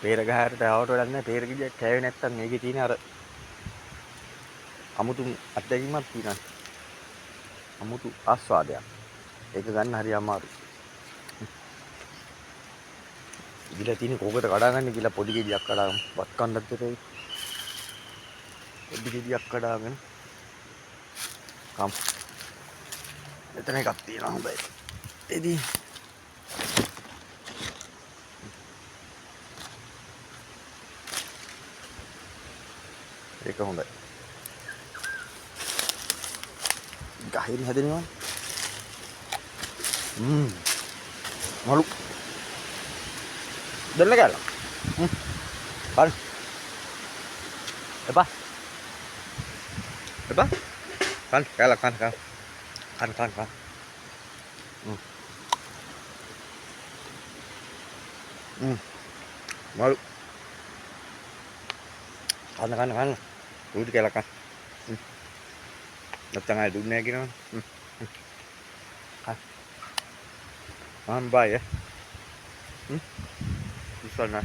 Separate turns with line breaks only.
peer ගහකට ආවට වැඩක් නැහැ. peer ගෙඩියක් කෑවේ නැත්තම් මේකේ තියෙන අර අමුතු අත්දැකීමක් තියෙනවා. අමුතු ආස්වාදයක්. ඒක ගන්න හරි අමාරුයි. ඉතිලා තියෙන කෝකට කඩාගන්න කියලා පොඩි ගෙඩියක් කඩාගමු. වත් කන්නත් දෙතේ. පොඩි ගෙඩියක් කඩාගෙන කම්. මෙතන එකක් තියෙනවා හොඳයි. ඉතින් ඒක හොඳයි. ගහින් හැදෙනවා. මලු. දෙන්න ගාලා. බල. එපා. එපා. කන් ගාලා කන්. මලු. කන්න. උඩ කියලා කන්. නැත්තම් ආයෙ දුන්නේ නැහැ කියනවා. කන්. බය. ඉස්සල්ලා